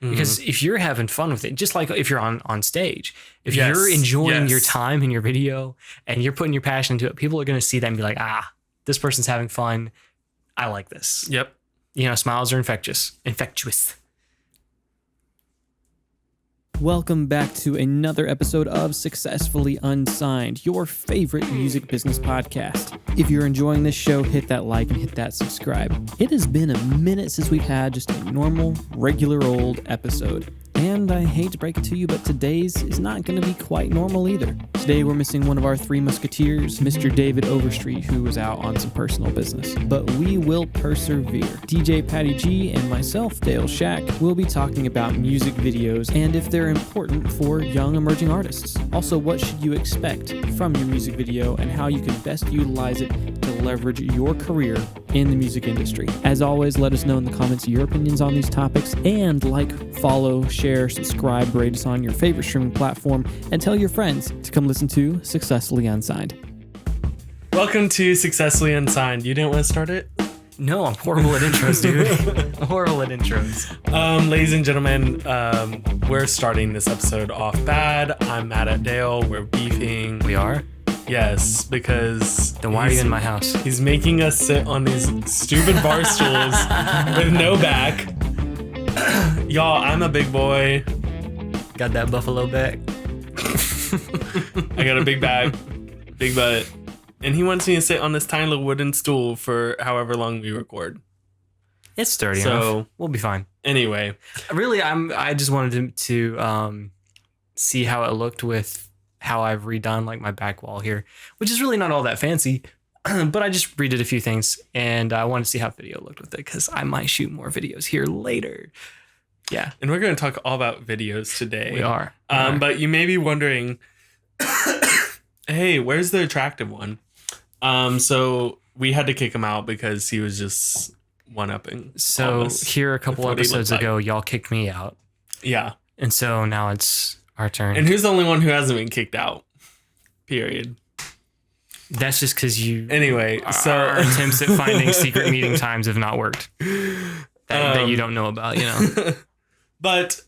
Because if you're having fun with it, just like if you're on stage, if you're enjoying your time in your video and you're putting your passion into it, people are going to see that and be like, this person's having fun. I like this. Yep. Smiles are infectious. Welcome back to another episode of Successfully Unsigned, your favorite music business podcast. If you're enjoying this show, hit that like and hit that subscribe. It has been a minute since we've had just a normal, regular old episode. And I hate to break it to you, but today's is not going to be quite normal either. Today we're missing one of our three musketeers, Mr. David Overstreet, who was out on some personal business. But we will persevere. DJ Patty G and myself, DShack, will be talking about music videos and if they're important for young emerging artists. Also, what should you expect from your music video and how you can best utilize it to leverage your career in the music industry. As always, let us know in the comments your opinions on these topics and follow, share, subscribe, rate us on your favorite streaming platform, and tell your friends to come listen to Successfully Unsigned. Welcome to Successfully Unsigned. You didn't want to start it? No, I'm horrible at intros, dude. I'm horrible at intros. Ladies and gentlemen, we're starting this episode off bad. I'm mad at Dale. We're beefing. We are? Yes, because... Then why are you in my house? He's making us sit on these stupid bar stools with no back. Y'all, I'm a big boy. Got that buffalo back. I got a big bag, big butt. And he wants me to sit on this tiny little wooden stool for however long we record. It's sturdy enough. We'll be fine. Anyway. Really, I just wanted to see how it looked with how I've redone my back wall here, which is really not all that fancy, but I just redid a few things and I wanted to see how video looked with it because I might shoot more videos here later. Yeah. And we're going to talk all about videos today. We are. But you may be wondering, hey, where's the attractive one? So we had to kick him out because he was just one-upping. So here a couple episodes ago, y'all kicked me out. Yeah. And so now it's our turn. And who's the only one who hasn't been kicked out? Period. That's just because you... Anyway, so... Our attempts at finding secret meeting times have not worked. That you don't know about, But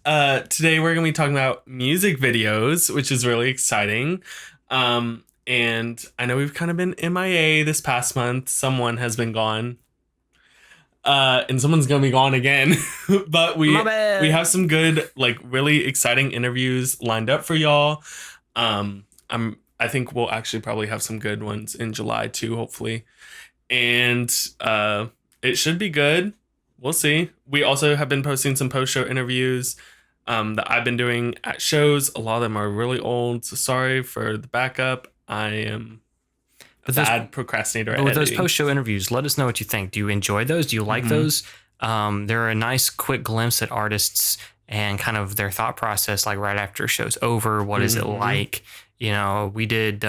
today we're going to be talking about music videos, which is really exciting. And I know we've kind of been MIA this past month. Someone has been gone. And someone's going to be gone again. But we have some good, really exciting interviews lined up for y'all. I think we'll actually probably have some good ones in July too, hopefully. And it should be good. We'll see. We also have been posting some post-show interviews that I've been doing at shows. A lot of them are really old, so sorry for the backup. I am a bad procrastinator at editing. With those post-show interviews, let us know what you think. Do you enjoy those? Do you like those? They're a nice, quick glimpse at artists and kind of their thought process, right after a show's over. What is it like? We did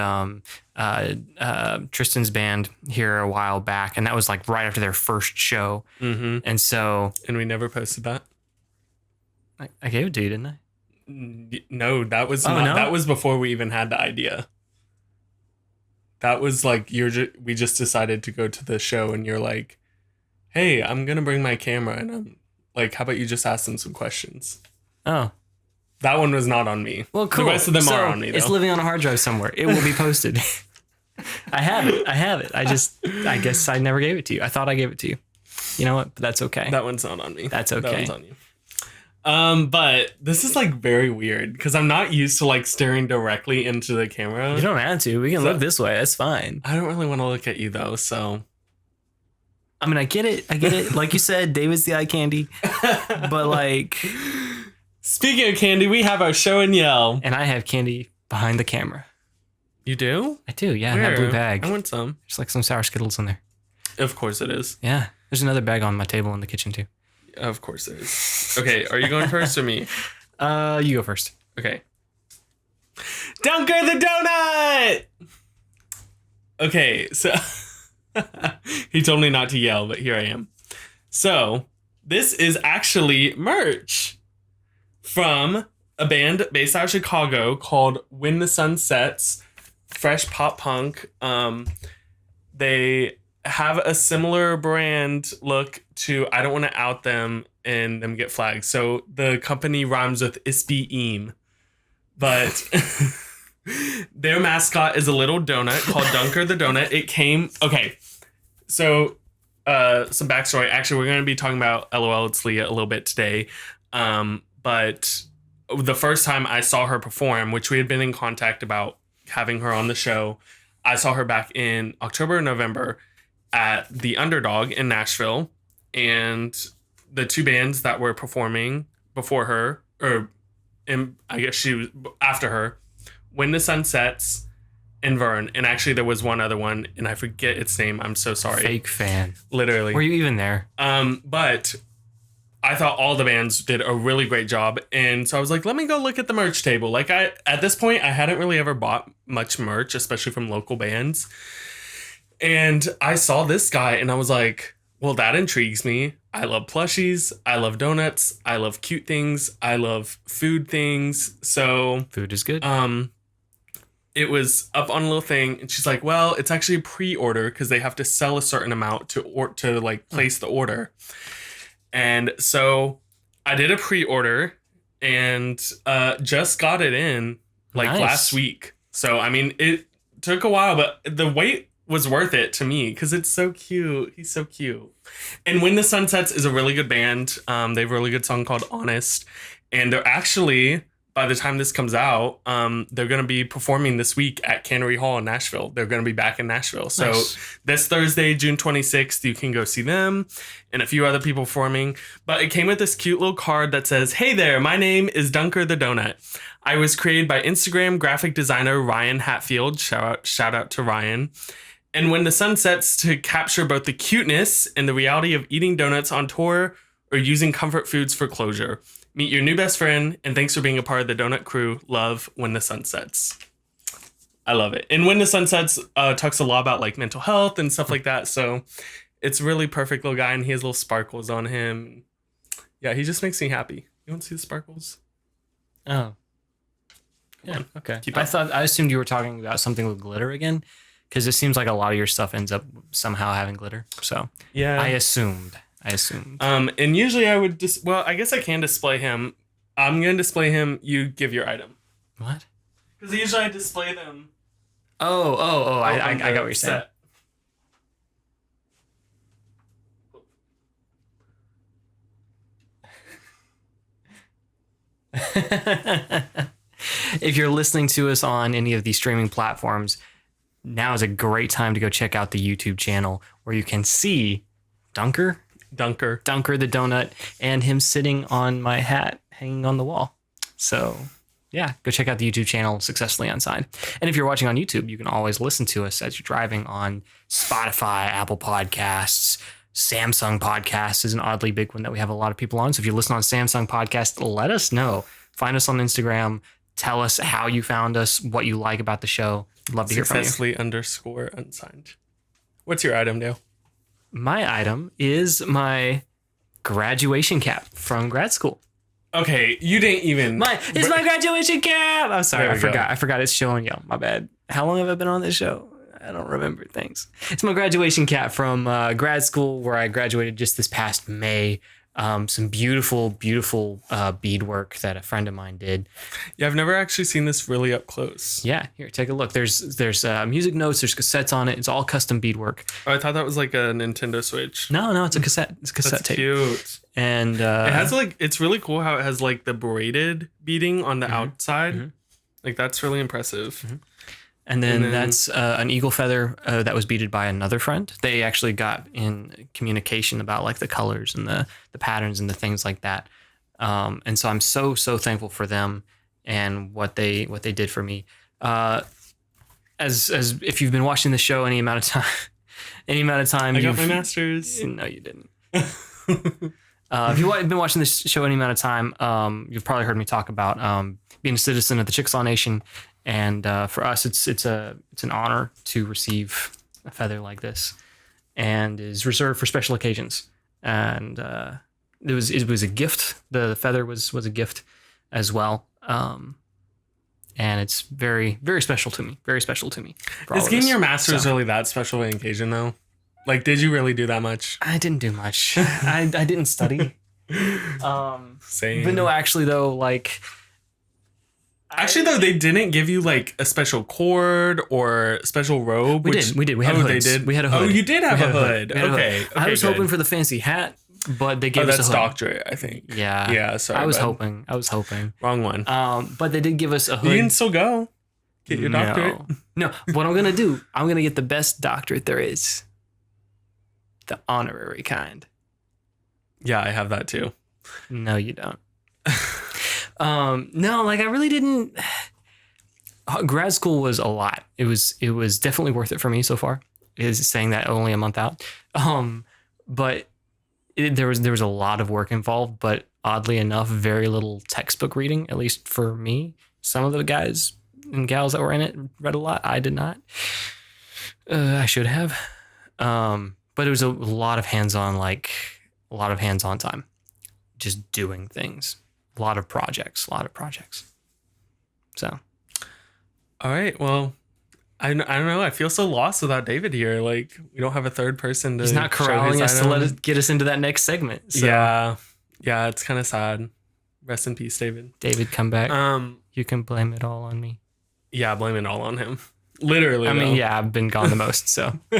Tristan's band here a while back, and that was right after their first show. And we never posted that. I gave it to you, didn't I? No, that was that was before we even had the idea. That was we just decided to go to the show, and you're like, "Hey, I'm gonna bring my camera," and I'm like, "How about you just ask them some questions?" Oh. That one was not on me. Well, cool. The rest of them are on me, though. It's living on a hard drive somewhere. It will be posted. I have it. I guess I never gave it to you. I thought I gave it to you. You know what? But that's okay. That one's not on me. That's okay. That one's on you. But this is very weird because I'm not used to staring directly into the camera. You don't have to. We can look this way. That's fine. I don't really want to look at you though, so. I mean, I get it. Like you said, David's the eye candy. But Speaking of candy, we have our show and yell. And I have candy behind the camera. You do? I do, yeah. Where? I have a blue bag. I want some. There's some sour Skittles in there. Of course it is. Yeah. There's another bag on my table in the kitchen too. Of course there is. Okay, are you going first or me? You go first. Okay. Dunker the donut! Okay, so... He told me not to yell, but here I am. So, this is actually merch from a band based out of Chicago called When the Sun Sets, fresh pop punk. They have a similar brand look to, I don't want to out them, and them get flagged. So the company rhymes with Isbeem, but their mascot is a little donut called Dunker the Donut. It came, okay, so some backstory. Actually, we're going to be talking about LOL It's Leah a little bit today, but the first time I saw her perform, which we had been in contact about having her on the show, I saw her back in October or November at the Underdog in Nashville, and the two bands that were performing before her, or I guess she was after her, When the Sun Sets and Vern, and actually there was one other one, and I forget its name. I'm so sorry. Fake fan. Literally. Were you even there? But I thought all the bands did a really great job, and so I was like, let me go look at the merch table. Like at this point, I hadn't really ever bought much merch, especially from local bands. And I saw this guy, and I was like, well, that intrigues me. I love plushies. I love donuts. I love cute things. I love food things. So Food is good. it was up on a little thing, and she's like, well, it's actually a pre-order because they have to sell a certain amount to like place the order. And so I did a pre-order and just got it in like Nice. last week. So, I mean, it took a while, but the wait was worth it to me because it's so cute. He's so cute. And When the Sun Sets is a really good band. They have a really good song called Honest. And they're actually, by the time this comes out, they're going to be performing this week at Cannery Hall in Nashville. They're going to be back in Nashville. So Nice. this Thursday, June 26th, you can go see them and a few other people performing. But it came with this cute little card that says, hey there, my name is Dunker the Donut. I was created by Instagram graphic designer Ryan Hatfield. Shout out to Ryan. And when the sun sets, to capture both the cuteness and the reality of eating donuts on tour or using comfort foods for closure. Meet your new best friend, and thanks for being a part of the donut crew. Love, When the Sun Sets. I love it. And When the Sun Sets talks a lot about like mental health and stuff like that. So it's really perfect little guy, and he has little sparkles on him. Yeah, he just makes me happy. You want to see the sparkles? Oh. Yeah, okay. Keep I up. assumed you were talking about something with glitter again, because it seems like a lot of your stuff ends up somehow having glitter. So Yeah. I assumed. And usually I would just, well, I guess I can display him. I'm going to display him. You give your item. What? Because usually I display them. Oh, I on got the what you're saying. If you're listening to us on any of these streaming platforms, now is a great time to go check out the YouTube channel where you can see Dunker the Donut, and him sitting on my hat hanging on the wall. So yeah, go check out the YouTube channel, Successfully Unsigned. And if you're watching on YouTube, you can always listen to us as you're driving on Spotify, Apple Podcasts. Samsung Podcasts is an oddly big one that we have a lot of people on. So if you listen on Samsung Podcast, let us know. Find us on Instagram. Tell us how you found us, what you like about the show. Love to hear from you. Successfully_unsigned. What's your item, Dale? My item is my graduation cap from grad school. Okay, you didn't even. It's my graduation cap. I'm sorry, There I we go. forgot. I forgot it's showing y'all. My bad. How long have I been on this show? I don't remember things. It's my graduation cap from grad school, where I graduated just this past May. Some beautiful beadwork that a friend of mine did. Yeah, I've never actually seen this really up close. Yeah, here, take a look. There's music notes. There's cassettes on it. It's all custom beadwork. Oh, I thought that was like a Nintendo Switch. No, it's a cassette. It's a cassette That's tape. cute. And It has like, it's really cool how it has like the braided beading on the outside. Mhm. Like that's really impressive. And then, And then- that's an eagle feather that was beaded by another friend. They actually got in communication about like the colors and the patterns and the things like that. And so I'm so thankful for them and what they did for me. As if you've been watching the show any amount of time, I got my master's. No, you didn't. If you've been watching this show any amount of time, you've probably heard me talk about being a citizen of the Chickasaw Nation. And for us, it's an honor to receive a feather like this, and is reserved for special occasions. And it was a gift. The feather was a gift as well. And it's very, very special to me. Very special to me. Is getting your master's really that special an occasion though? Like, did you really do that much? I didn't do much. I didn't study. Same. But no, actually though, like actually though, they didn't give you like a special cord or special robe. We did. We had hoods. They did. We had a hood. Oh, you did have a hood. We had a hood. Okay. I was good. hoping for the fancy hat, but they gave us a that's hood. doctorate, I think. Yeah. Yeah. Sorry. I was bud. hoping. Wrong one. But they did give us a hood. You can still go get your doctorate. No. What I'm gonna do? I'm gonna get the best doctorate there is. The honorary kind. Yeah, I have that too. No, you don't. No, like I really didn't. Grad school was a lot. It was definitely worth it for me so far. Is saying that only a month out. But there was a lot of work involved. But oddly enough, very little textbook reading. At least for me, some of the guys and gals that were in it read a lot. I did not. I should have. But it was a lot of hands-on time, just doing things. A lot of projects. So, All right. Well, I don't know. I feel so lost without David here. Like we don't have a third person to. he's not show corralling his us to item. get us into that next segment. So, Yeah. It's kind of sad. Rest in peace, David. David, come back. You can blame it all on me. Yeah, blame it all on him. Literally. I mean, though. yeah, I've been gone the most. So, All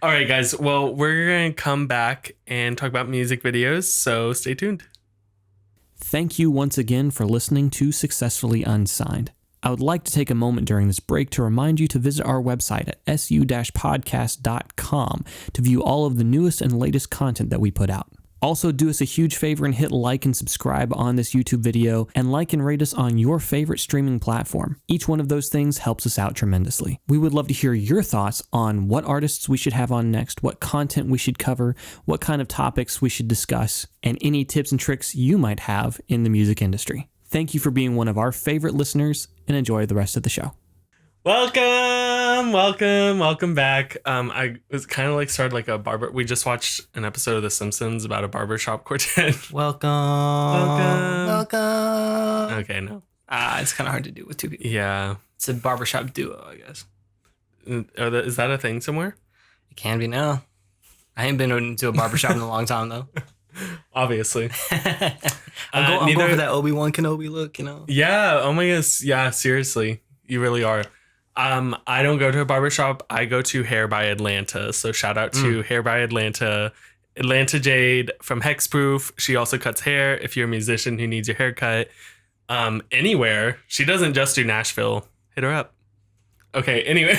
right, guys. Well, we're going to come back and talk about music videos. So stay tuned. Thank you once again for listening to Successfully Unsigned. I would like to take a moment during this break to remind you to visit our website at su-podcast.com to view all of the newest and latest content that we put out. Also, do us a huge favor and hit like and subscribe on this YouTube video, and like and rate us on your favorite streaming platform. Each one of those things helps us out tremendously. We would love to hear your thoughts on what artists we should have on next, what content we should cover, what kind of topics we should discuss, and any tips and tricks you might have in the music industry. Thank you for being one of our favorite listeners, and enjoy the rest of the show. Welcome back. I was kind of like started like a barber. We just watched an episode of The Simpsons about a barbershop quartet. welcome. Okay, no. It's kind of hard to do with two people. Yeah. It's a barbershop duo, I guess. Is that a thing somewhere? It can be now. I ain't been into a barbershop in a long time though. Obviously. I'm going for that Obi-Wan Kenobi look, you know. Yeah. Oh my gosh. Yeah. Seriously, you really are. I don't go to a barbershop. I go to Hair by Atlanta. So shout out to Hair by Atlanta. Atlanta Jade from Hexproof. She also cuts hair. If you're a musician who needs your haircut, anywhere. She doesn't just do Nashville. Hit her up. Okay. Anyway.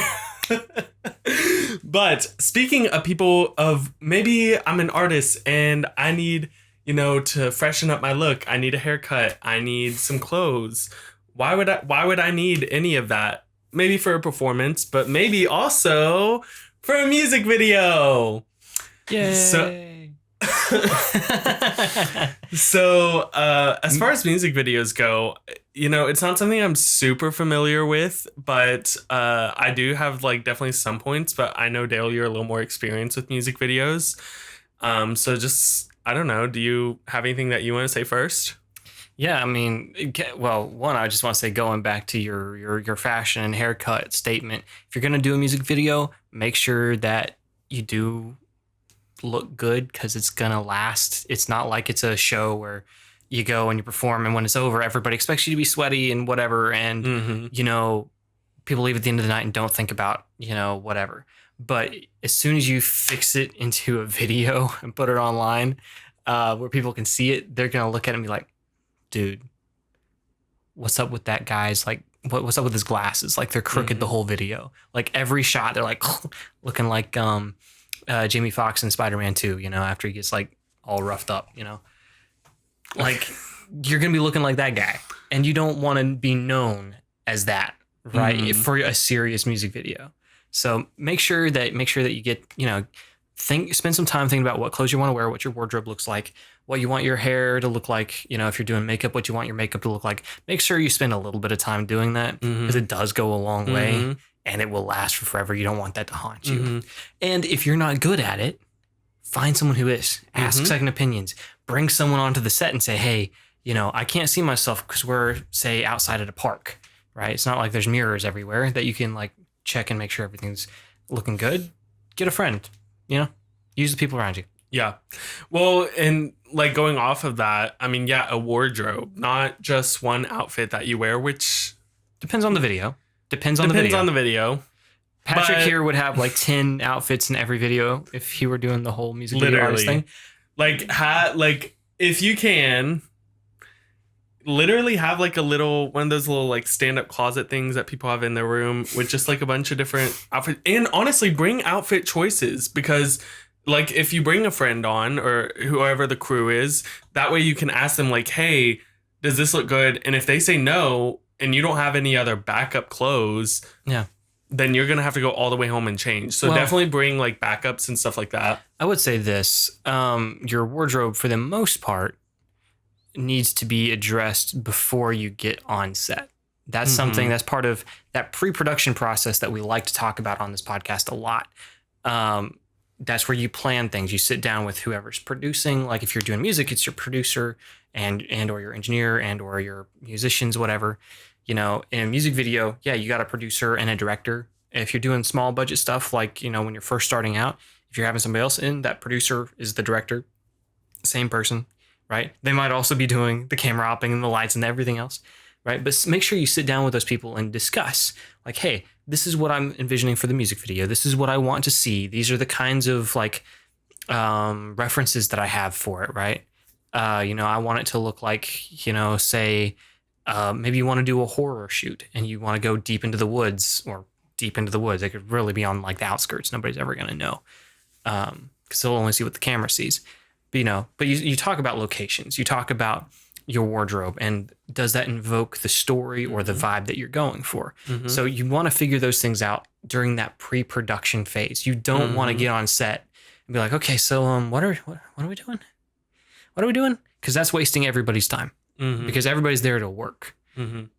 But speaking of people of maybe I'm an artist and I need, to freshen up my look. I need a haircut. I need some clothes. Why would I need any of that? Maybe for a performance, but maybe also for a music video. Yay. So as far as music videos go, it's not something I'm super familiar with, but I do have like definitely some points, but I know Dale, you're a little more experienced with music videos. So just, I don't know. Do you have anything that you want to say first? Yeah, I mean, one, I just want to say, going back to your fashion and haircut statement, if you're going to do a music video, make sure that you do look good because it's going to last. It's not like it's a show where you go and you perform and when it's over, everybody expects you to be sweaty and whatever. And, people leave at the end of the night and don't think about, whatever. But as soon as you fix it into a video and put it online where people can see it, they're going to look at it and be like, dude, what's up with that guy's like what's up with his glasses? Like they're crooked the whole video. Like every shot they're like looking like Jamie Foxx in Spider-Man 2, after he gets like all roughed up, Like you're going to be looking like that guy and you don't want to be known as that, right? For a serious music video. So make sure that you get, spend some time thinking about what clothes you want to wear, what your wardrobe looks like, what you want your hair to look like, if you're doing makeup, what you want your makeup to look like. Make sure you spend a little bit of time doing that because it does go a long way and it will last for forever. You don't want that to haunt you. And if you're not good at it, find someone who is. Ask second opinions. Bring someone onto the set and say, hey, I can't see myself because we're, say, outside at a park, right? It's not like there's mirrors everywhere that you can like check and make sure everything's looking good. Get a friend, use the people around you. Yeah. Well, and like going off of that, I mean, yeah, a wardrobe, not just one outfit that you wear, which Depends on the video. Depends on the depends video. on the video. Patrick but here would have like 10 outfits in every video if he were doing the whole music video artist literally, thing. like if you can literally have like a little one of those little like stand-up closet things that people have in their room with just like a bunch of different outfits, and honestly bring outfit choices, because like if you bring a friend on or whoever the crew is, that way you can ask them like, hey, does this look good? And if they say no and you don't have any other backup clothes, Yeah. then you're gonna have to go all the way home and change. So Well, definitely bring like backups and stuff like that. I would say this, your wardrobe for the most part needs to be addressed before you get on set. That's something that's part of that pre-production process that we like to talk about on this podcast a lot. That's where you plan things. You sit down with whoever's producing. Like if you're doing music, it's your producer and or your engineer and or your musicians, whatever. You know, in a music video, yeah, you got a producer and a director. If you're doing small budget stuff, like, you know, when you're first starting out, if you're having somebody else in, that producer is the director, same person, right? They might also be doing the camera hopping and the lights and everything else, right? But make sure you sit down with those people and discuss, like, hey, this is what I'm envisioning for the music video. This is what I want to see. These are the kinds of like references that I have for it, right? You know, I want it to look like, you know, say, maybe you want to do a horror shoot and you want to go deep into the woods or deep into the woods. It could really be on like the outskirts. Nobody's ever going to know because they'll only see what the camera sees. But, you know, but you talk about locations. You talk about your wardrobe and does that invoke the story or the vibe that you're going for? So you want to figure those things out during that pre-production phase. You don't want to get on set and be like, okay, so what are we doing? What are we doing? Because that's wasting everybody's time. Because everybody's there to work. And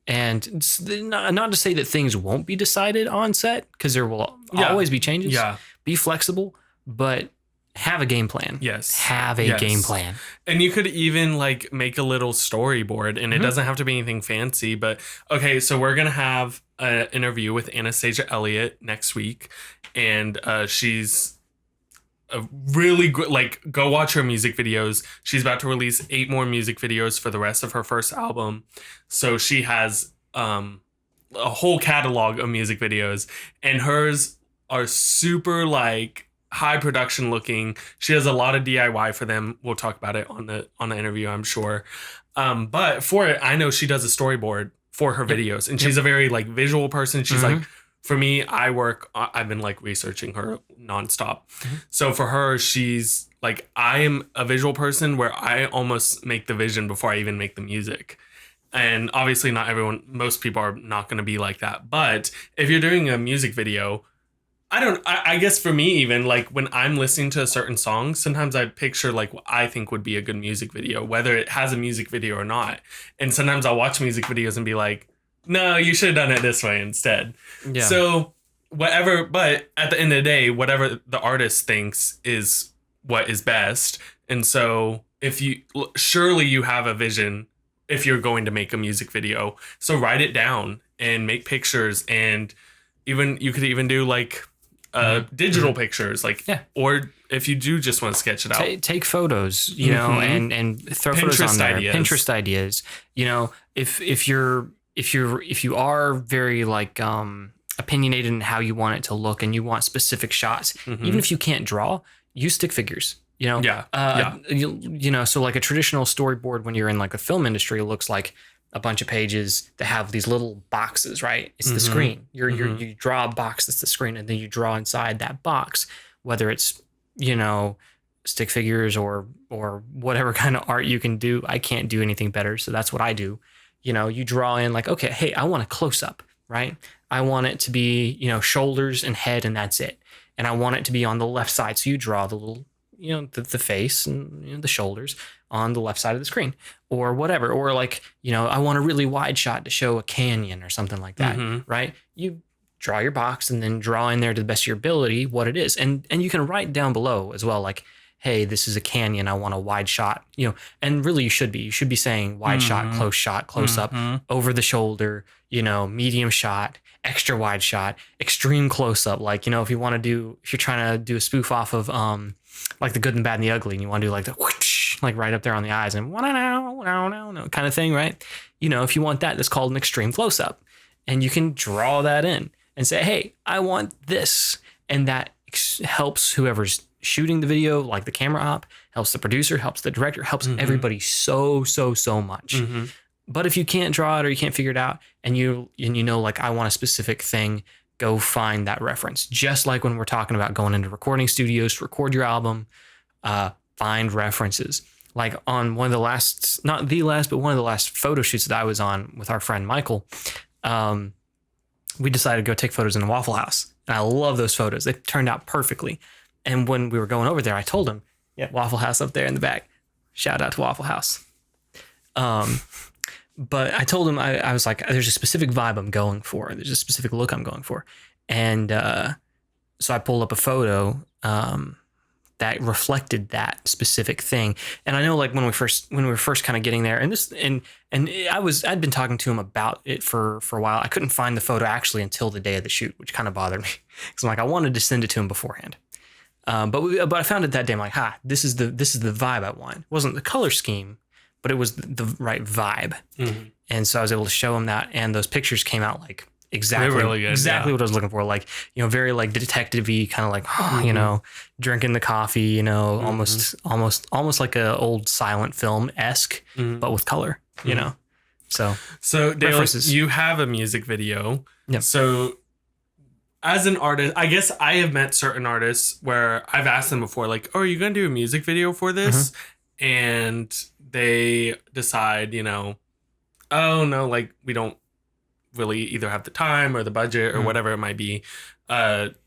it's not to say that things won't be decided on set, because there will always be changes. Yeah. Be flexible, but have a game plan. Yes. Have a game plan. And you could even like make a little storyboard, and it doesn't have to be anything fancy, but okay, so we're going to have an interview with Anastasia Elliott next week, and she's a really good, like, go watch her music videos. She's about to release 8 more music videos for the rest of her first album. So she has a whole catalog of music videos, and hers are super like high production looking. She has a lot of DIY for them. We'll talk about it on the interview, I'm sure. But for it, I know she does a storyboard for her videos, and she's a very like visual person. She's like, for me, I've been like researching her nonstop. So for her, she's like, I am a visual person where I almost make the vision before I even make the music. And obviously most people are not going to be like that. But if you're doing a music video, I guess for me, even like when I'm listening to a certain song, sometimes I picture like what I think would be a good music video, whether it has a music video or not. And sometimes I'll watch music videos and be like, no, you should have done it this way instead. Yeah. So whatever, but at the end of the day, whatever the artist thinks is what is best. And so surely you have a vision if you're going to make a music video. So write it down and make pictures, and you could even do like digital pictures, like, or if you do just want to sketch it out, take photos, you know, and throw photos on there. Pinterest ideas, you know, if you are very like opinionated in how you want it to look and you want specific shots, even if you can't draw, use stick figures. You know, you know, so like a traditional storyboard when you're in like a film industry looks like a bunch of pages that have these little boxes, right? It's the screen. You draw a box that's the screen, and then you draw inside that box, whether it's, you know, stick figures or whatever kind of art you can do. I can't do anything better, so that's what I do. You know, you draw in like, okay, hey, I want a close up, right? I want it to be, you know, shoulders and head, and that's it. And I want it to be on the left side, so you draw the little, you know, the face and, you know, the shoulders on the left side of the screen or whatever. Or like, you know, I want a really wide shot to show a canyon or something like that, right? You draw your box and then draw in there to the best of your ability what it is. And you can write down below as well, like, hey, this is a canyon. I want a wide shot, you know, and really you should be saying wide shot, close up, over the shoulder, you know, medium shot, extra wide shot, extreme close up. Like, you know, if you're trying to do a spoof off of, like the good and the bad and the ugly, and you want to do like the whoosh, like right up there on the eyes and no kind of thing, right? If you want that, that's called an extreme close up, and you can draw that in and say, hey, I want this, and that helps whoever's shooting the video, like the camera op, helps the producer, helps the director, helps everybody so much. But if you can't draw it or you can't figure it out, and like I want a specific thing, go find that reference. Just like when we're talking about going into recording studios to record your album, find references. Like on one of the last, not the last, but one of the last photo shoots that I was on with our friend Michael, we decided to go take photos in a Waffle House. And I love those photos. They turned out perfectly. And when we were going over there, I told him, yeah, Waffle House up there in the back. Shout out to Waffle House. But I told him, I was like, there's a specific vibe I'm going for. There's a specific look I'm going for. And so I pulled up a photo that reflected that specific thing. And I know, like when we were first kind of getting there, and I'd been talking to him about it for a while. I couldn't find the photo actually until the day of the shoot, which kind of bothered me because I'm like, I wanted to send it to him beforehand. But I found it that day. I'm like, this is the vibe I want. It wasn't the color scheme, but it was the right vibe. Mm-hmm. And so I was able to show him that, and those pictures came out like exactly really good, what I was looking for. Like, very like detective-y, kind of like, drinking the coffee, almost like a old silent film-esque, but with color, So Dale, you have a music video. Yep. So as an artist, I guess I have met certain artists where I've asked them before, like, oh, are you going to do a music video for this? Mm-hmm. And they decide, oh, no, like, we don't really either have the time or the budget or whatever it might be,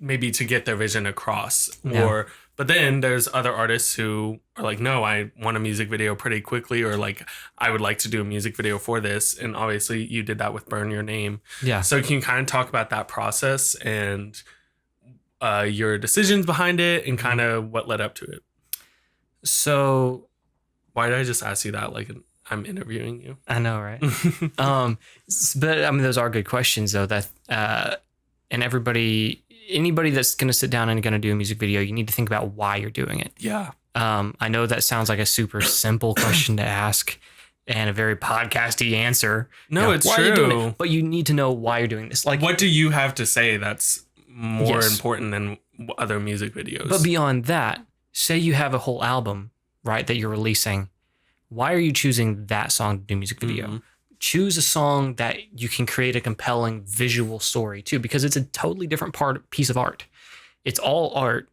maybe to get their vision across. Yeah. But then there's other artists who are like, no, I want a music video pretty quickly, or like, I would like to do a music video for this. And obviously you did that with Burn Your Name. Yeah. So can you kind of talk about that process and your decisions behind it and kind of what led up to it? So why did I just ask you that? Like, I'm interviewing you. I know, right? But I mean, those are good questions though, that, and anybody that's going to sit down and going to do a music video, you need to think about why you're doing it. Yeah. I know that sounds like a super simple question to ask and a very podcasty answer. No, it's true. But you need to know why you're doing this. Like, what do you have to say that's more important than other music videos? But beyond that, say you have a whole album, right, that you're releasing. Why are you choosing that song to do a music video? Mm-hmm. Choose a song that you can create a compelling visual story to, because it's a totally different piece of art. It's all art.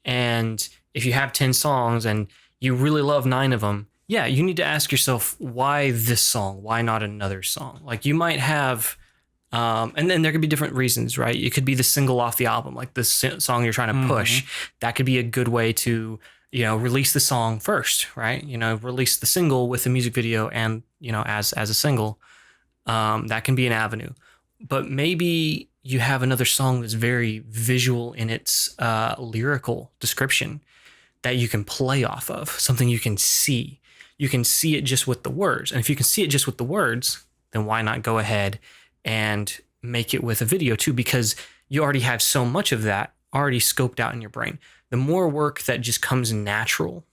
And if you have 10 songs and you really love 9 of them, yeah, you need to ask yourself, why this song? Why not another song? Like, you might have, and then there could be different reasons, right? It could be the single off the album, like the song you're trying to push. That could be a good way to, release the song first, right? Release the single with the music video and, as a single. That can be an avenue. But maybe you have another song that's very visual in its lyrical description that you can play off of, something you can see. You can see it just with the words. And if you can see it just with the words, then why not go ahead and make it with a video too? Because you already have so much of that already scoped out in your brain. The more work that just comes natural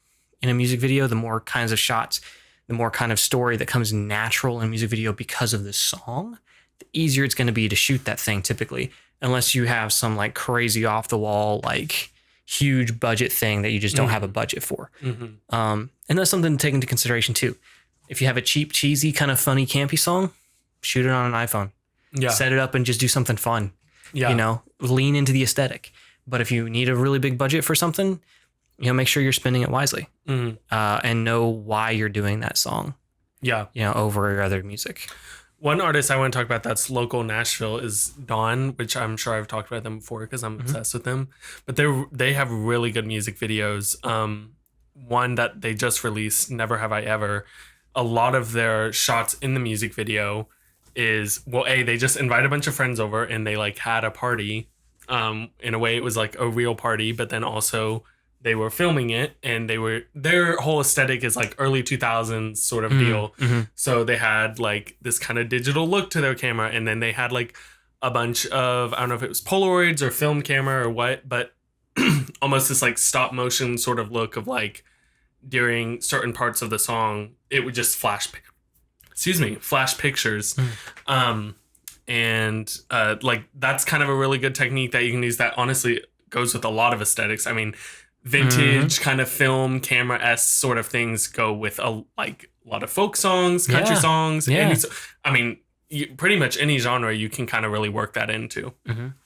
in a music video, the more kinds of shots, the more kind of story that comes natural in a music video because of the song, the easier it's going to be to shoot that thing typically, unless you have some like crazy off the wall, like huge budget thing that you just don't have a budget for. Mm-hmm. And that's something to take into consideration too. If you have a cheap, cheesy, kind of funny, campy song, shoot it on an iPhone. Yeah. Set it up and just do something fun. Yeah. Lean into the aesthetic. But if you need a really big budget for something, make sure you're spending it wisely, and know why you're doing that song. Yeah. Over your other music. One artist I want to talk about that's local Nashville is Dawn, which I'm sure I've talked about them before because I'm obsessed with them. But they have really good music videos. One that they just released, Never Have I Ever. A lot of their shots in the music video is, they just invite a bunch of friends over and they like had a party. In a way, it was like a real party, but then also they were filming it, and their whole aesthetic is like early 2000s sort of deal. Mm-hmm. So they had like this kind of digital look to their camera, and then they had like a bunch of, I don't know if it was Polaroids or film camera or what, but almost this like stop motion sort of look of like during certain parts of the song, it would just flash pictures. And like that's kind of a really good technique that you can use that honestly goes with a lot of aesthetics. I mean, vintage kind of film camera-esque sort of things go with a lot of folk songs, country songs. Yeah. I mean, pretty much any genre you can kind of really work that into.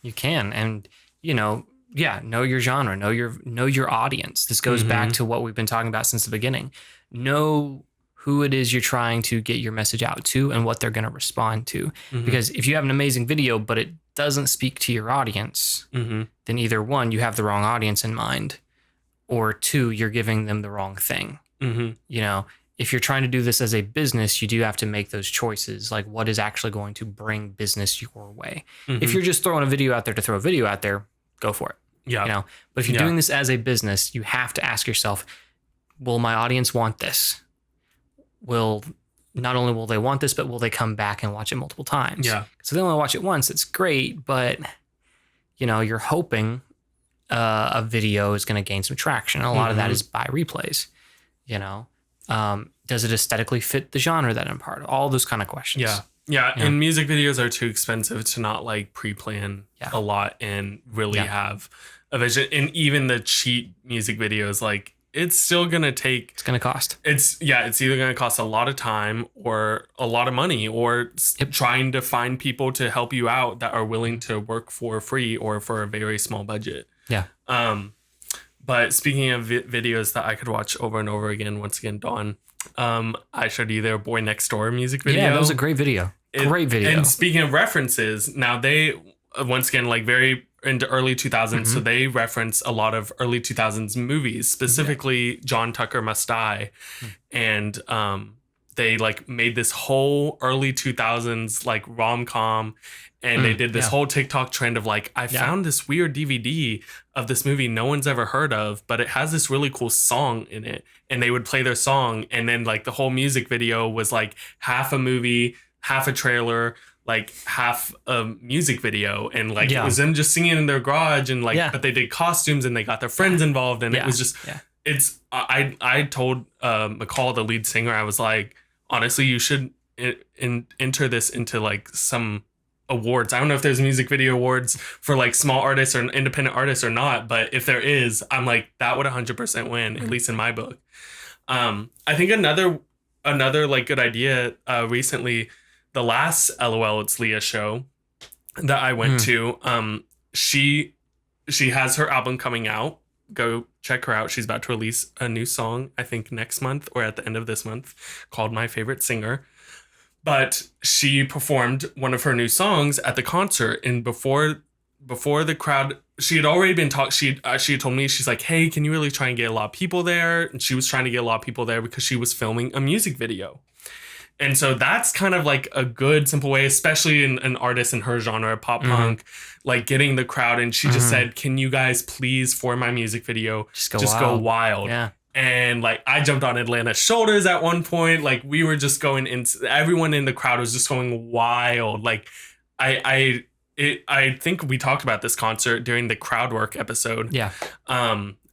You can. And, you know, know your genre, know your audience. This goes back to what we've been talking about since the beginning. Know who it is you're trying to get your message out to and what they're going to respond to. Because if you have an amazing video, but it doesn't speak to your audience, then either one, you have the wrong audience in mind, or two, you're giving them the wrong thing. You know, if you're trying to do this as a business, you do have to make those choices. Like, what is actually going to bring business your way? If you're just throwing a video out there to throw a video out there, go for it. Yeah. You know, but if you're doing this as a business, you have to ask yourself, will my audience want this? Not only will they want this, but will they come back and watch it multiple times? Yeah. So they only watch it once. It's great, but you know, you're hoping a video is going to gain some traction. A lot of that is by replays. You know, does it aesthetically fit the genre that I'm part of? All those kind of questions. Yeah. And music videos are too expensive to not like pre-plan a lot and really have a vision. And even the cheap music videos, like it's still going to take... It's going to cost. It's either going to cost a lot of time or a lot of money, or trying to find people to help you out that are willing to work for free or for a very small budget. Yeah. But speaking of videos that I could watch over and over again, once again, Dawn, I showed you their Boy Next Door music video. Yeah, that was a great video. Great video. And speaking of references, now they, once again, like very into early 2000s, so they reference a lot of early 2000s movies, specifically John Tucker Must Die. And they like made this whole early 2000s like rom-com, and they did this whole TikTok trend of like, I found this weird DVD of this movie no one's ever heard of, but it has this really cool song in it. And they would play their song, and then like the whole music video was like half a movie, half a trailer, like half a music video, and like it was them just singing in their garage, and like but they did costumes and they got their friends involved, and it was just it's I told McCall, the lead singer, I was like, honestly, you should enter this into like some awards. I don't know if there's music video awards for like small artists or independent artists or not, but if there is, I'm like, that would 100% win, at least in my book. I think another like good idea recently, the last LOL It's Leah show that I went to, she has her album coming out. Go check her out. She's about to release a new song, I think next month or at the end of this month, called My Favorite Singer. But she performed one of her new songs at the concert, and before the crowd, she had already been she had told me, she's like, hey, can you really try and get a lot of people there? And she was trying to get a lot of people there because she was filming a music video. And so that's kind of like a good, simple way, especially in an artist in her genre, pop punk, like getting the crowd. And she just said, can you guys please, for my music video, just go wild. Yeah. And like, I jumped on Atlanta's shoulders at one point. Like, we were just going everyone in the crowd was just going wild. Like, I think we talked about this concert during the crowd work episode. Yeah.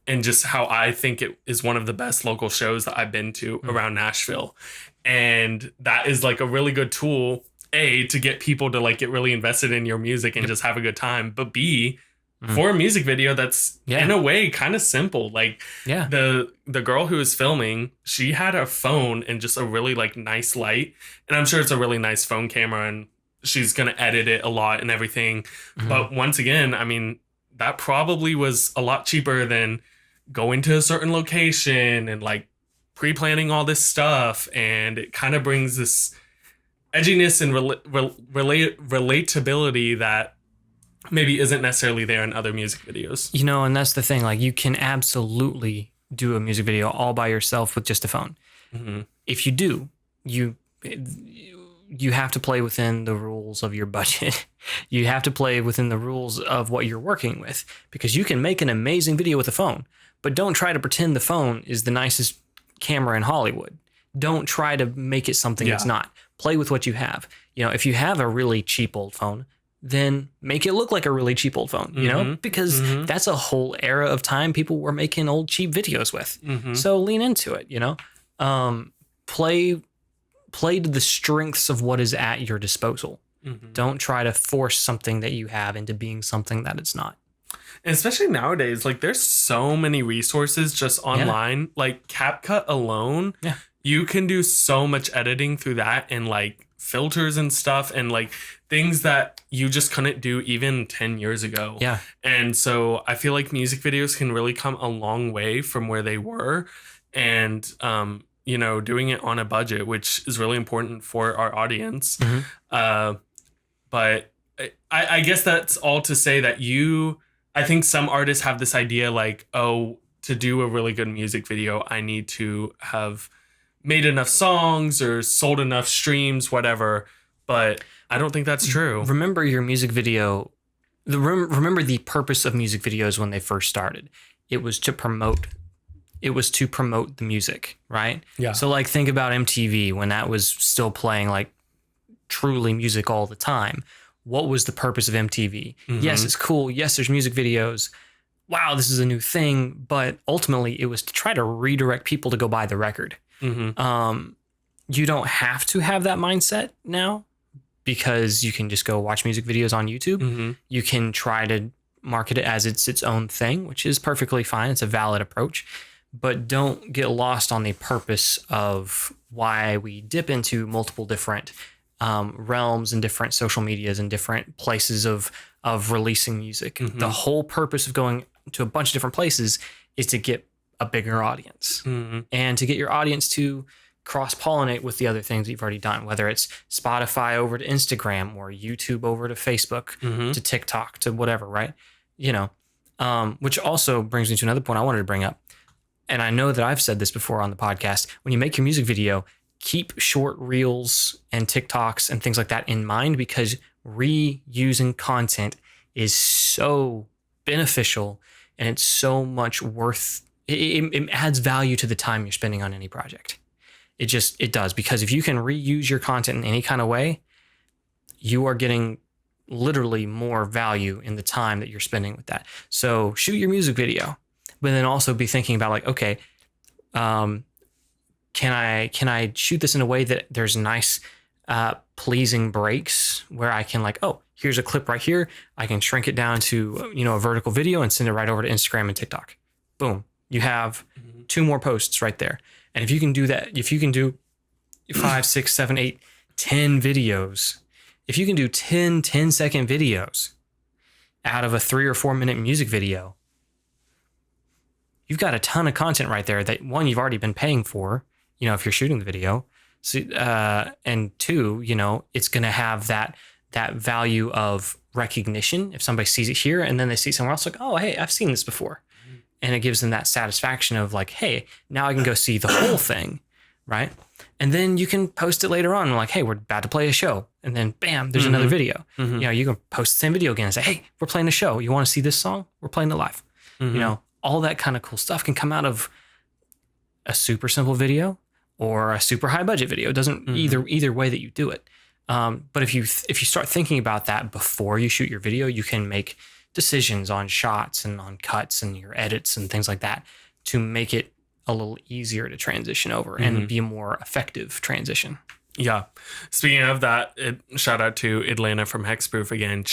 And just how I think it is one of the best local shows that I've been to around Nashville. And that is like a really good tool, A, to get people to like get really invested in your music and just have a good time. But B, for a music video that's in a way kind of simple. Like the girl who was filming, she had a phone and just a really like nice light. And I'm sure it's a really nice phone camera, and she's going to edit it a lot and everything. But once again, I mean, that probably was a lot cheaper than going to a certain location and like pre-planning all this stuff. And it kind of brings this edginess and relatability that maybe isn't necessarily there in other music videos. You know, and that's the thing. Like, you can absolutely do a music video all by yourself with just a phone. If you do, you have to play within the rules of your budget. You have to play within the rules of what you're working with, because you can make an amazing video with a phone, but don't try to pretend the phone is the nicest camera in Hollywood. Don't try to make it something it's not. Play with what you have. You know, if you have a really cheap old phone, then make it look like a really cheap old phone, you know, because that's a whole era of time people were making old cheap videos with. So lean into it, you know, play to the strengths of what is at your disposal. Don't try to force something that you have into being something that it's not. And especially nowadays, like there's so many resources just online, like CapCut alone. Yeah. You can do so much editing through that and like filters and stuff and like things that you just couldn't do even 10 years ago. Yeah. And so I feel like music videos can really come a long way from where they were. And, you know, doing it on a budget, which is really important for our audience. But I guess that's all to say that I think some artists have this idea like, oh, to do a really good music video, I need to have made enough songs or sold enough streams, whatever. But I don't think that's true. Remember your music video. Remember the purpose of music videos when they first started. It was to promote the music, right? Yeah. So like think about MTV when that was still playing like truly music all the time. What was the purpose of MTV? Yes, it's cool. Yes, there's music videos. Wow, this is a new thing. But ultimately, it was to try to redirect people to go buy the record. You don't have to have that mindset now because you can just go watch music videos on YouTube. You can try to market it as its own thing, which is perfectly fine. It's a valid approach. But don't get lost on the purpose of why we dip into multiple different realms and different social medias and different places of releasing music. The whole purpose of going to a bunch of different places is to get a bigger audience and to get your audience to cross-pollinate with the other things that you've already done, whether it's Spotify over to Instagram or YouTube over to Facebook to TikTok to whatever, right? You know, which also brings me to another point I wanted to bring up. And I know that I've said this before on the podcast. When you make your music video, keep short reels and TikToks and things like that in mind because reusing content is so beneficial and it's so much worth it adds value to the time you're spending on any project. It does, because if you can reuse your content in any kind of way, you are getting literally more value in the time that you're spending with that. So shoot your music video, but then also be thinking about like, okay, can I shoot this in a way that there's nice, pleasing breaks where I can like, oh, here's a clip right here. I can shrink it down to, you know, a vertical video and send it right over to Instagram and TikTok. Boom. You have 2 more posts right there. And if you can do that, if you can do 5, 6, 7, 8, 10 videos, if you can do 10-second videos out of a 3 or 4 minute music video, you've got a ton of content right there that one, you've already been paying for, you know, if you're shooting the video. So, and 2, you know, it's going to have that value of recognition. If somebody sees it here and then they see somewhere else, like, oh, hey, I've seen this before. And it gives them that satisfaction of like, hey, now I can go see the whole thing, right? And then you can post it later on, like, hey, we're about to play a show. And then bam, there's another video. You know, you can post the same video again and say, hey, we're playing a show. You want to see this song? We're playing it live. You know, all that kind of cool stuff can come out of a super simple video or a super high budget video. It doesn't either way that you do it. But if you start thinking about that before you shoot your video, you can make decisions on shots and on cuts and your edits and things like that to make it a little easier to transition over and be a more effective transition. Yeah. Speaking of that, shout out to Atlanta from Hexproof again.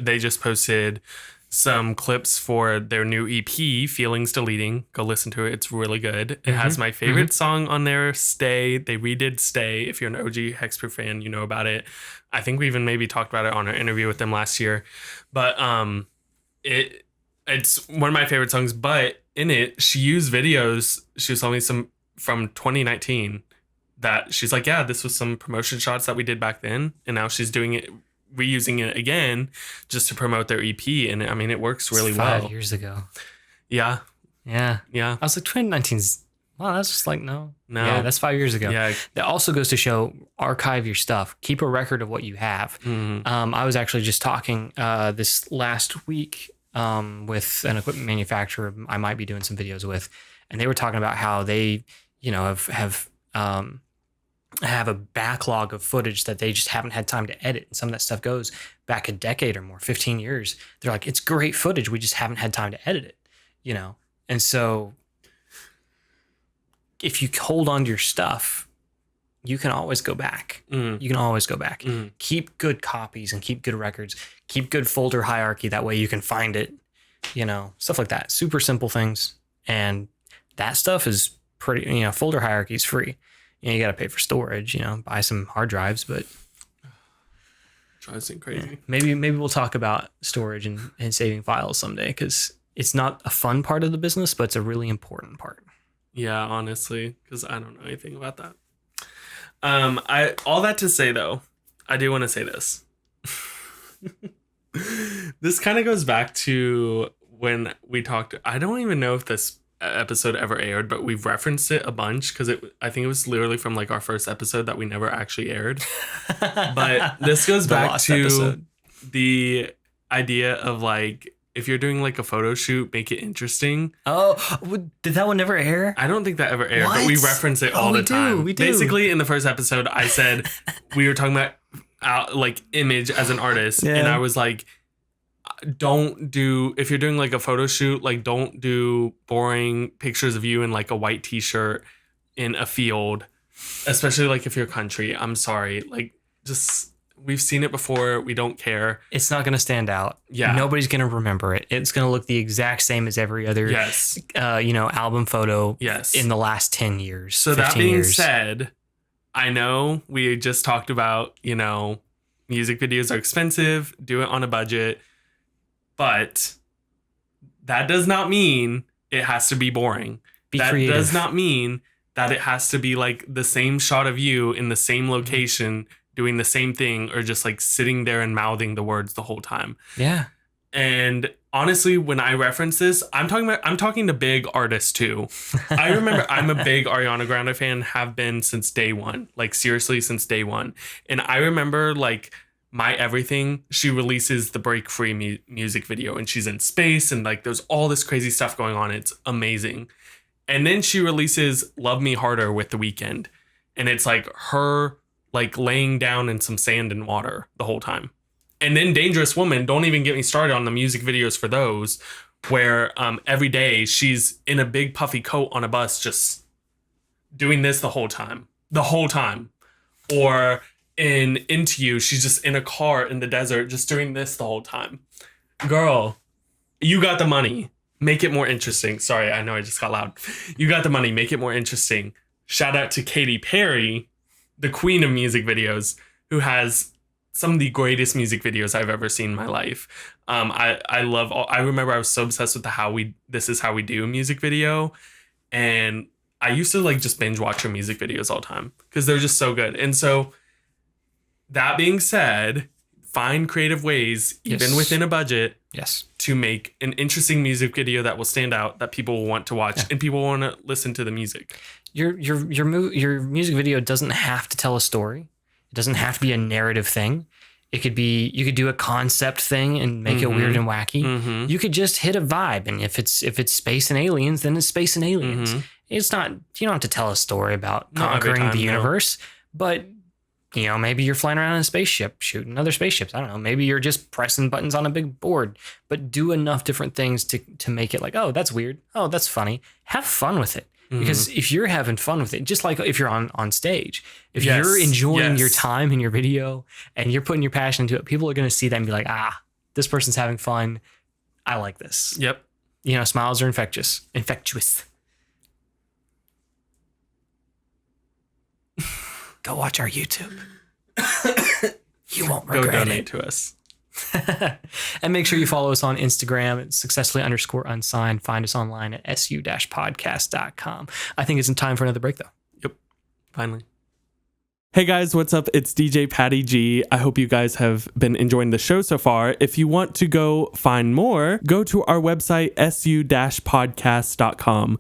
They just posted some clips for their new EP, Feelings Deleting. Go listen to it. It's really good. It has my favorite song on there, Stay. They redid Stay. If you're an OG Hexproof fan, you know about it. I think we even maybe talked about it on our interview with them last year. But it's one of my favorite songs. But in it, she used videos. She was telling me some from 2019 that she's like, yeah, this was some promotion shots that we did back then. And now she's doing it, reusing it again just to promote their EP. And I mean, it works really well. 5 years ago. Yeah. Yeah. Yeah. I was like, 2019's, wow, that's just like, no. No. Yeah, that's 5 years ago. Yeah. That also goes to show, archive your stuff. Keep a record of what you have. I was actually just talking this last week with an equipment manufacturer I might be doing some videos with. And they were talking about how they, you know, have have a backlog of footage that they just haven't had time to edit. And some of that stuff goes back a decade or more, 15 years. They're like, it's great footage. We just haven't had time to edit it, you know? And so if you hold on to your stuff, you can always go back. You can always go back. Keep good copies and keep good records. Keep good folder hierarchy. That way you can find it, you know, stuff like that. Super simple things. And that stuff is pretty, you know, folder hierarchy is free. You know, you got to pay for storage, you know, buy some hard drives, but drives me crazy. Yeah, maybe we'll talk about storage and saving files someday, because it's not a fun part of the business, but it's a really important part. Yeah, honestly, because I don't know anything about that. All that to say though, I do want to say this. This kind of goes back to when we talked. I don't even know if this episode ever aired, but we've referenced it a bunch because I think it was literally from like our first episode that we never actually aired. But this goes back to episode. The idea of like, if you're doing like a photo shoot, make it interesting. Oh, did that one never air? I don't think that ever aired, but we reference it all the time. We do. Basically, in the first episode, I said we were talking about like image as an artist, and I was like, don't do, if you're doing like a photo shoot, like don't do boring pictures of you in like a white t-shirt in a field, especially like if you're country. I'm sorry, like just, we've seen it before. We don't care. It's not going to stand out. Yeah. Nobody's going to remember it. It's going to look the exact same as every other, you know, album photo in the last 10 years. So that being said, I know we just talked about, you know, music videos are expensive. Do it on a budget. But that does not mean it has to be boring. That creative. Does not mean that it has to be like the same shot of you in the same location doing the same thing, or just like sitting there and mouthing the words the whole time. Yeah. And honestly, when I reference this, I'm talking to big artists too. I remember I'm a big Ariana Grande fan, have been since day one, like seriously since day one. And I remember like My Everything, she releases the Break Free music video, and she's in space, and like there's all this crazy stuff going on. It's amazing. And then she releases Love Me Harder with The Weeknd, and it's like her like laying down in some sand and water the whole time. And then Dangerous Woman, don't even get me started on the music videos for those, where every day she's in a big puffy coat on a bus just doing this the whole time. Or in Into You, she's just in a car in the desert just doing this the whole time. Girl, you got the money. Make it more interesting. Sorry, I know I just got loud. You got the money. Make it more interesting. Shout out to Katy Perry, the queen of music videos, who has some of the greatest music videos I've ever seen in my life. I remember I was so obsessed with the This Is How We Do music video. And I used to like just binge watch her music videos all the time because they're just so good. And so that being said, find creative ways, even within a budget, to make an interesting music video that will stand out, that people will want to watch and people want to listen to the music. Your music video doesn't have to tell a story. It doesn't have to be a narrative thing. It could be, you could do a concept thing and make it weird and wacky. You could just hit a vibe, and if it's space and aliens, then it's space and aliens. It's not, you don't have to tell a story about conquering the universe, but you know, maybe you're flying around in a spaceship, shooting other spaceships. I don't know. Maybe you're just pressing buttons on a big board, but do enough different things to make it like, oh, that's weird. Oh, that's funny. Have fun with it. Because if you're having fun with it, just like if you're on stage, if you're enjoying your time in your video and you're putting your passion into it, people are going to see that and be like, this person's having fun. I like this. Yep. You know, smiles are infectious. Go watch our YouTube. You won't regret it. Go donate to us. And make sure you follow us on Instagram at successfully_unsigned. Find us online at su-podcast.com. I think it's time for another break, though. Yep. Finally. Hey guys, what's up? It's DJ Patty G. I hope you guys have been enjoying the show so far. If you want to go find more, go to our website, su-podcast.com.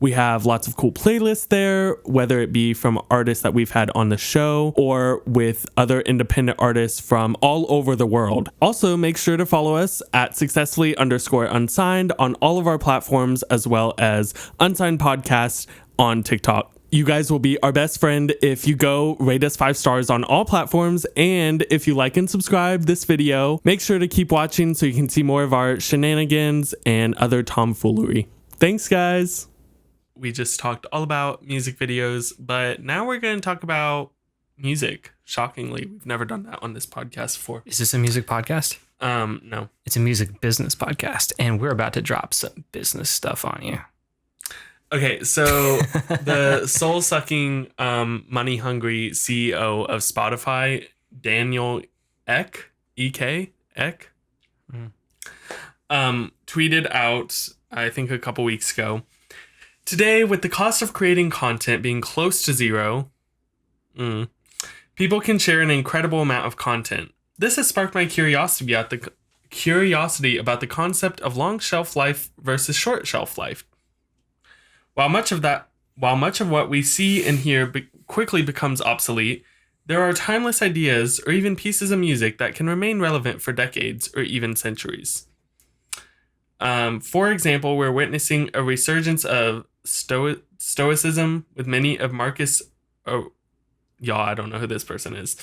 We have lots of cool playlists there, whether it be from artists that we've had on the show or with other independent artists from all over the world. Also, make sure to follow us at successfully_unsigned on all of our platforms, as well as Unsigned Podcast on TikTok you guys will be our best friend if you go rate us 5 stars on all platforms. And if you like and subscribe this video, make sure to keep watching so you can see more of our shenanigans and other tomfoolery. Thanks, guys. We just talked all about music videos, but now we're going to talk about music. Shockingly, we've never done that on this podcast before. Is this a music podcast? No. It's a music business podcast, and we're about to drop some business stuff on you. Okay, so the soul-sucking, money-hungry CEO of Spotify, Daniel Ek, E-K, Ek, tweeted out, I think a couple weeks ago, "Today, with the cost of creating content being close to zero, people can share an incredible amount of content. This has sparked my curiosity about the concept of long shelf life versus short shelf life. While much of what we see and hear quickly becomes obsolete, there are timeless ideas or even pieces of music that can remain relevant for decades or even centuries. For example, we're witnessing a resurgence of stoicism with many of Marcus... I don't know who this person is.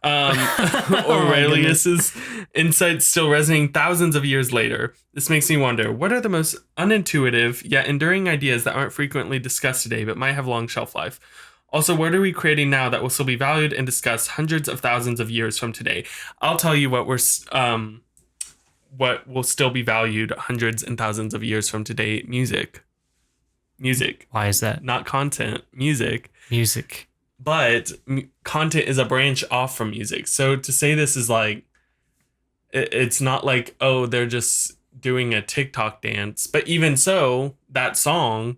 Aurelius's insights still resonating thousands of years later. This makes me wonder, what are the most unintuitive yet enduring ideas that aren't frequently discussed today but might have long shelf life? Also, what are we creating now that will still be valued and discussed hundreds of thousands of years from today?" I'll tell you what will still be valued hundreds and thousands of years from today: music. Why is that? Not content, music. But content is a branch off from music. So to say this is like, it's not like, oh, they're just doing a TikTok dance. But even so, that song,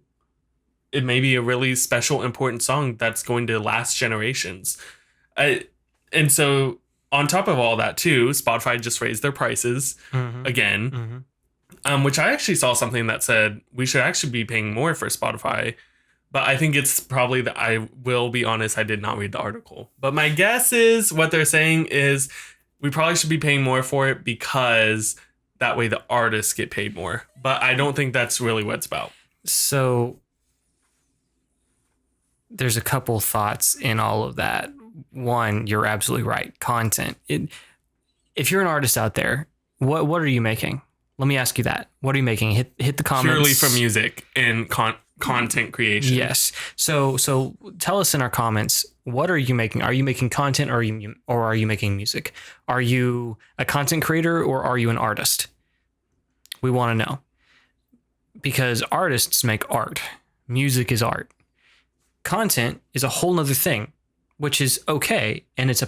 it may be a really special, important song that's going to last generations. And so on top of all that too, Spotify just raised their prices again, which I actually saw something that said we should actually be paying more for Spotify. But I think it's probably that, I will be honest, I did not read the article. But my guess is what they're saying is we probably should be paying more for it because that way the artists get paid more. But I don't think that's really what it's about. So there's a couple thoughts in all of that. One, you're absolutely right. Content. If you're an artist out there, what are you making? Let me ask you that. What are you making? Hit the comments. Purely from music and content creation. Yes. So tell us in our comments, what are you making? Are you making content or are you making music? Are you a content creator or are you an artist? We want to know. Because artists make art. Music is art. Content is a whole nother thing, which is okay, and it's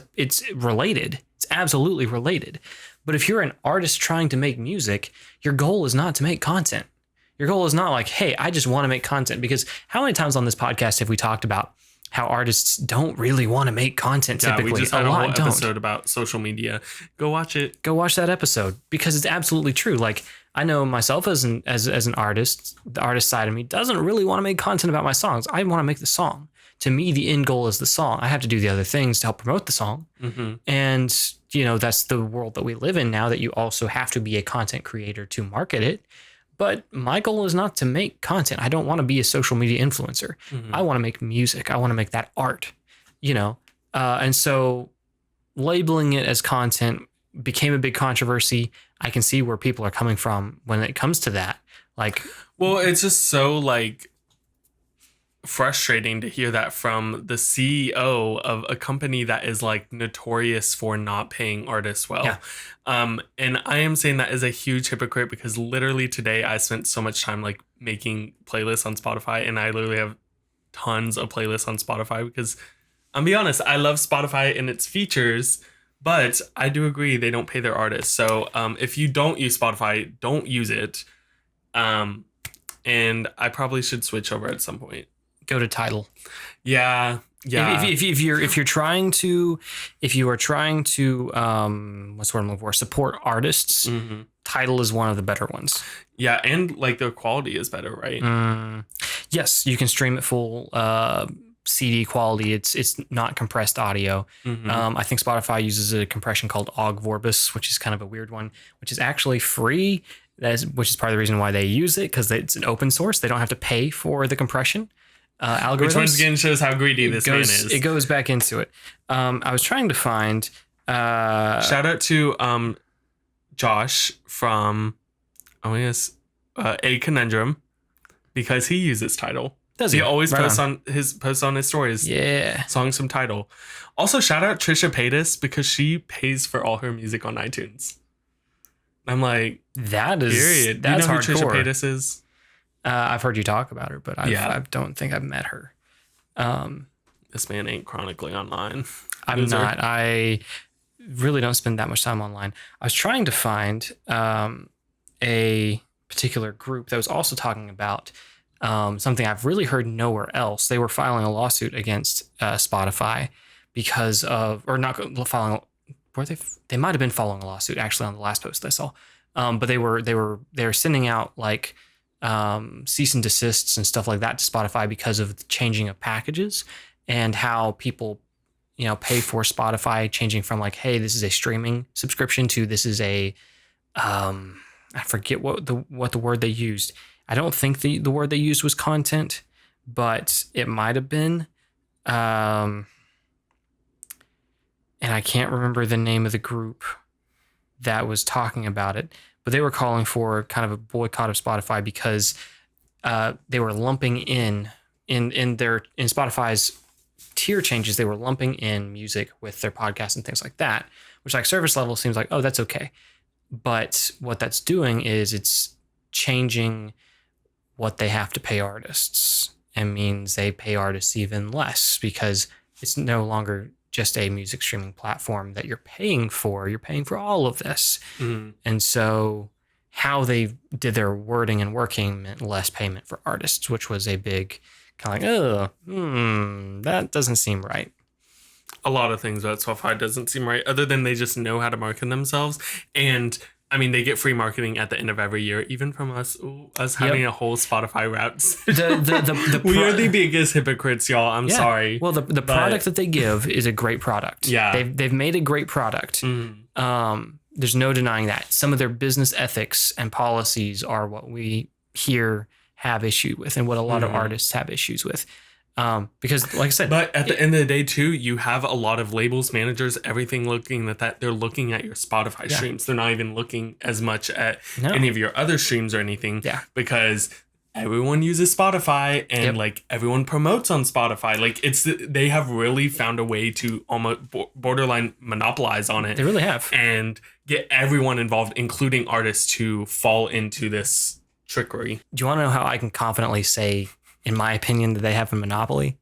related. It's absolutely related. But if you're an artist trying to make music, your goal is not to make content. Your goal is not like, hey, I just want to make content. Because how many times on this podcast have we talked about how artists don't really want to make content typically? Yeah, we just had a whole episode about social media. Go watch it. Go watch that episode because it's absolutely true. Like, I know myself as an artist, the artist side of me doesn't really want to make content about my songs. I want to make the song. To me, the end goal is the song. I have to do the other things to help promote the song. And, that's the world that we live in now, that you also have to be a content creator to market it. But my goal is not to make content. I don't want to be a social media influencer. I want to make music. I want to make that art, and so labeling it as content became a big controversy. I can see where people are coming from when it comes to that. Like, well, it's just so frustrating to hear that from the CEO of a company that is notorious for not paying artists well. And I am saying that as a huge hypocrite because literally today I spent so much time making playlists on Spotify, and I literally have tons of playlists on Spotify because I'll be honest, I love Spotify and its features, but I do agree they don't pay their artists. So if you don't use Spotify, don't use it. And I probably should switch over at some point. Go to Tidal. Yeah. If you are trying to what's the word I'm looking for? Support artists. Tidal is one of the better ones. Yeah, and the quality is better, right? Yes, you can stream it full CD quality. It's not compressed audio. I think Spotify uses a compression called Ogg Vorbis, which is kind of a weird one, which is actually free. Which is part of the reason why they use it, because it's an open source. They don't have to pay for the compression. algorithms. Which once again shows how greedy this man is. It goes back into it. I was trying to find. Shout out to Josh from A Conundrum, because he uses Tidal. Does he always posts on his stories? Yeah, songs from Tidal. Also, shout out Trisha Paytas, because she pays for all her music on iTunes. I'm like, that is period. That's Do you know hardcore. who Trisha Paytas is? I've heard you talk about her, but I don't think I've met her. This man ain't chronically online. I'm not. I really don't spend that much time online. I was trying to find a particular group that was also talking about something I've really heard nowhere else. They were filing a lawsuit against Spotify because of, or not filing. They might have been following a lawsuit actually on the last post I saw, but they were sending out like cease and desists and stuff like that to Spotify because of the changing of packages and how people pay for Spotify changing from like, hey, this is a streaming subscription to this is a I forget what the word they used. I don't think the word they used was content, but it might have been. And I can't remember the name of the group that was talking about it, but they were calling for kind of a boycott of Spotify because they were lumping in Spotify's tier changes. They were lumping in music with their podcasts and things like that, which like service level seems like, oh, that's okay. But what that's doing is it's changing what they have to pay artists, and means they pay artists even less because it's no longer just a music streaming platform that you're paying for. You're paying for all of this. Mm-hmm. And so how they did their wording and working meant less payment for artists, which was a big kind of like, that doesn't seem right. A lot of things about Spotify doesn't seem right, other than they just know how to market themselves. And I mean, they get free marketing at the end of every year, even from us. Us having a whole Spotify Wrapped. We are the biggest hypocrites, y'all. I'm sorry. Well, the product that they give is a great product. Yeah, they've made a great product. Mm. There's no denying that. Some of their business ethics and policies are what we here have issue with, and what a lot of artists have issues with. Because like I said, but at the end of the day too, you have a lot of labels, managers, everything looking that they're looking at your Spotify streams. They're not even looking as much at any of your other streams or anything. Yeah. Because everyone uses Spotify and like everyone promotes on Spotify. Like they have really found a way to almost borderline monopolize on it. They really have. And get everyone involved, including artists, to fall into this trickery. Do you want to know how I can confidently say, in my opinion, that they have a monopoly?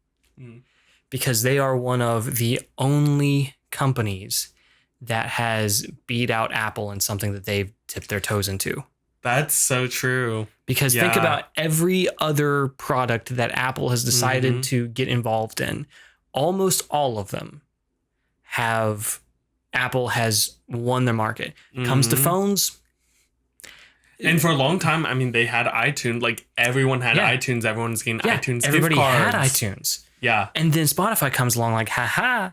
Because they are one of the only companies that has beat out Apple in something that they've tipped their toes into. That's so true. Because think about every other product that Apple has decided to get involved in. Almost all of them Apple has won their market. Comes to phones. And for a long time, I mean, they had iTunes. Like, everyone had iTunes. Everyone's getting iTunes everybody gift cards. had iTunes. Yeah. And then Spotify comes along like, haha.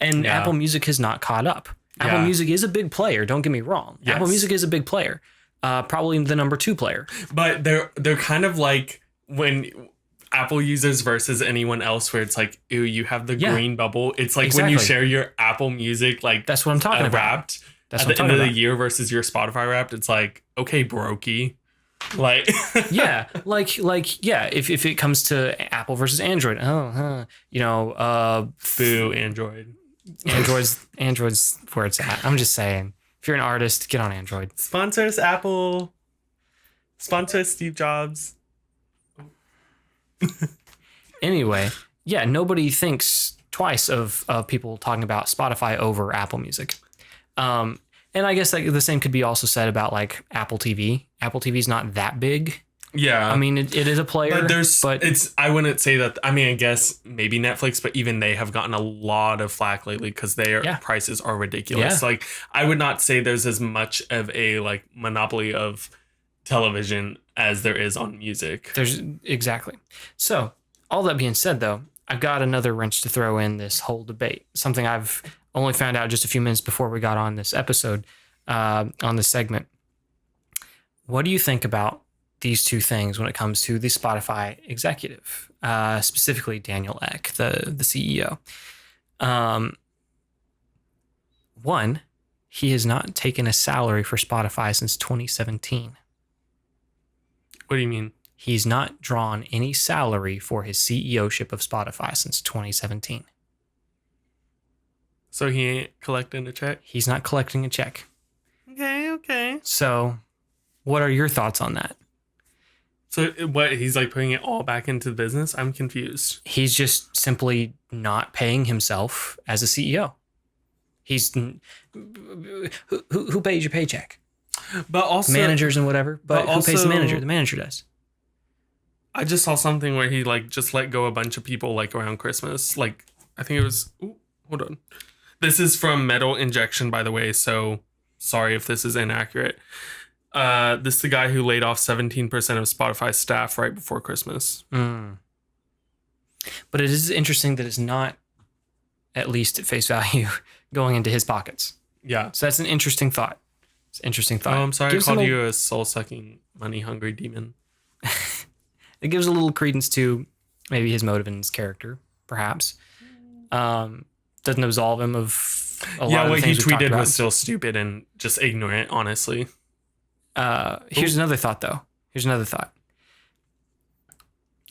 And Apple Music has not caught up. Apple Music is a big player. Don't get me wrong. Yes. Apple Music is a big player. Probably the number 2 player. But they're kind of like when Apple users versus anyone else, where it's like, ew, you have the green bubble. It's like when you share your Apple Music, like, that's what I'm talking about. Wrapped. At the end of the year versus your Spotify Wrapped, it's like, okay, brokey. Like, if it comes to Apple versus Android, boo, Android. Android's where it's at. I'm just saying, if you're an artist, get on Android. Sponsor us, Apple. Sponsor us, Steve Jobs. Anyway, nobody thinks twice of people talking about Spotify over Apple Music. And I guess like the same could be also said about like Apple TV. Apple TV is not that big. Yeah. I mean, it is a player, but I wouldn't say that. I mean, I guess maybe Netflix, but even they have gotten a lot of flack lately because their prices are ridiculous. Yeah. Like, I would not say there's as much of a like monopoly of television as there is on music. Exactly. So all that being said, though, I've got another wrench to throw in this whole debate. Something I've only found out just a few minutes before we got on this episode, on this segment. What do you think about these two things when it comes to the Spotify executive, specifically Daniel Ek, the CEO. One, he has not taken a salary for Spotify since 2017. What do you mean? He's not drawn any salary for his CEO-ship of Spotify since 2017. So he ain't collecting a check? He's not collecting a check. Okay. So what are your thoughts on that? So what, he's like putting it all back into the business? I'm confused. He's just simply not paying himself as a CEO. He's who pays your paycheck? But also managers and whatever. But who pays the manager? The manager does. I just saw something where he like just let go a bunch of people like around Christmas. Like I think it was. Ooh, hold on. This is from Metal Injection, by the way. So sorry if this is inaccurate. This is the guy who laid off 17% of Spotify staff right before Christmas. But it is interesting that it's not, at least at face value, going into his pockets. Yeah. So that's an interesting thought. It's an interesting thought. Oh, I'm sorry. I called you a soul-sucking, money-hungry demon. It gives a little credence to maybe his motive and his character, perhaps. Doesn't absolve him of a lot of the things what he tweeted was still stupid and just ignorant, honestly. Here's another thought, though.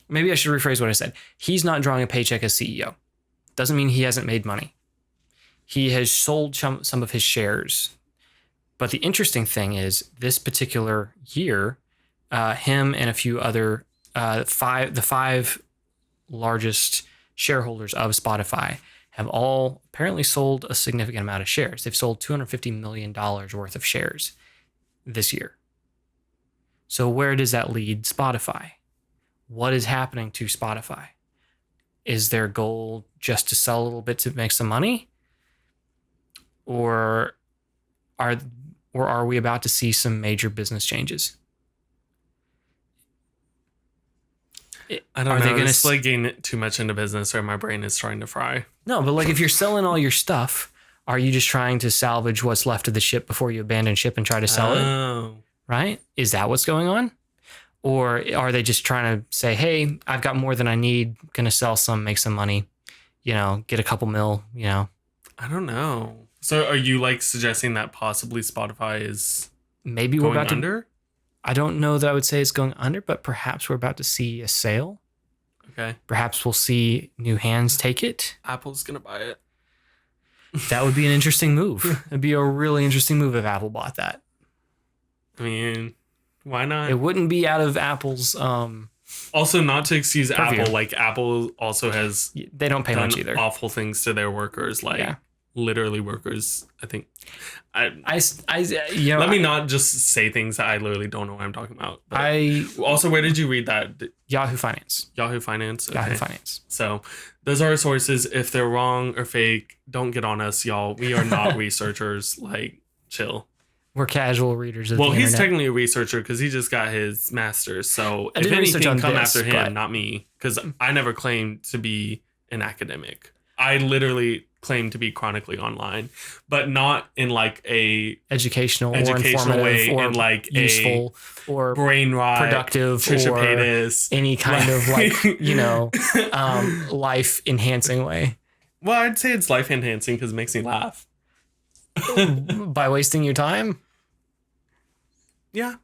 Maybe I should rephrase what I said. He's not drawing a paycheck as CEO. Doesn't mean he hasn't made money. He has sold some of his shares. But the interesting thing is, this particular year, him and a few other, the five largest shareholders of Spotify have all apparently sold a significant amount of shares. They've sold $250 million worth of shares this year. So where does that lead Spotify? What is happening to Spotify? Is their goal just to sell a little bit to make some money? Or are we about to see some major business changes? I don't know. It's like getting too much into business or my brain is trying to fry. No, but like if you're selling all your stuff, are you just trying to salvage what's left of the ship before you abandon ship and try to sell it? Right? Is that what's going on? Or are they just trying to say, hey, I've got more than I need, gonna sell some, make some money, get a couple mil, I don't know. So are you like suggesting that possibly Spotify is maybe going we're about under? I don't know that I would say it's going under, but perhaps we're about to see a sale. Okay. Perhaps we'll see new hands take it. Apple's going to buy it. That would be an interesting move. It'd be a really interesting move if Apple bought that. I mean, why not? It wouldn't be out of Apple's... also, not to excuse purview. Apple, like Apple also has... They don't pay much either. Awful things to their workers, like literally workers, I think. Let me not just say things that I literally don't know what I'm talking about. Also, where did you read that? Yahoo Finance. Yahoo Finance. Okay. Yahoo Finance. So those are our sources. If they're wrong or fake, don't get on us, y'all. We are not researchers. Like, chill. We're casual readers of the internet. He's technically a researcher because he just got his master's. So if anything, come after him, not me, because I never claimed to be an academic. I literally claim to be chronically online, but not in like a educational or informative way, or in like useful or brain rot, productive Trisha or Paytas, any kind of like life enhancing way. Well, I'd say it's life enhancing because it makes me laugh. By wasting your time? Yeah.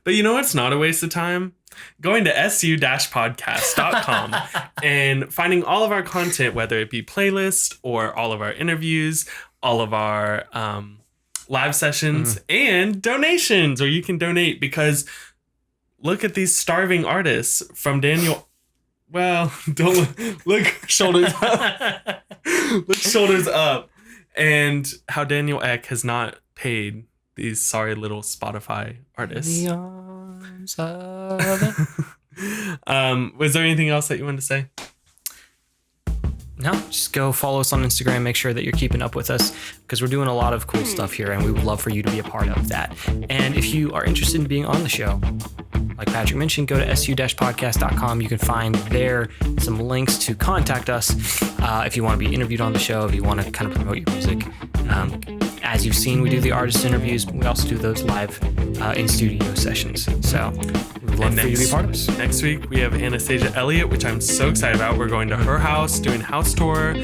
But you know what's not a waste of time? Going to su-podcast.com and finding all of our content, whether it be playlist or all of our interviews, all of our live sessions and donations, or you can donate because look at these starving artists from Daniel. Well, don't look shoulders up. Look shoulders up. And how Daniel Ek has not paid these sorry little Spotify artists. The arms of was there anything else that you wanted to say? No, just go follow us on Instagram. Make sure that you're keeping up with us because we're doing a lot of cool stuff here and we would love for you to be a part of that. And if you are interested in being on the show, like Patrick mentioned, go to su-podcast.com. You can find there some links to contact us if you want to be interviewed on the show, if you want to kind of promote your music. as you've seen, we do the artist interviews. But we also do those live in studio sessions. So we'd love for you to be part of us. Next week, we have Anastasia Elliott, which I'm so excited about. We're going to her house, doing house tour.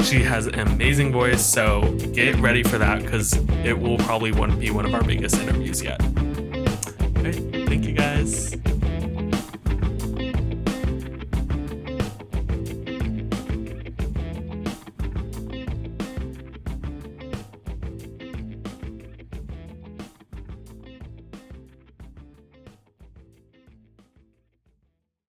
She has an amazing voice, so get ready for that because it will probably be one of our biggest interviews yet. Okay, thank you guys.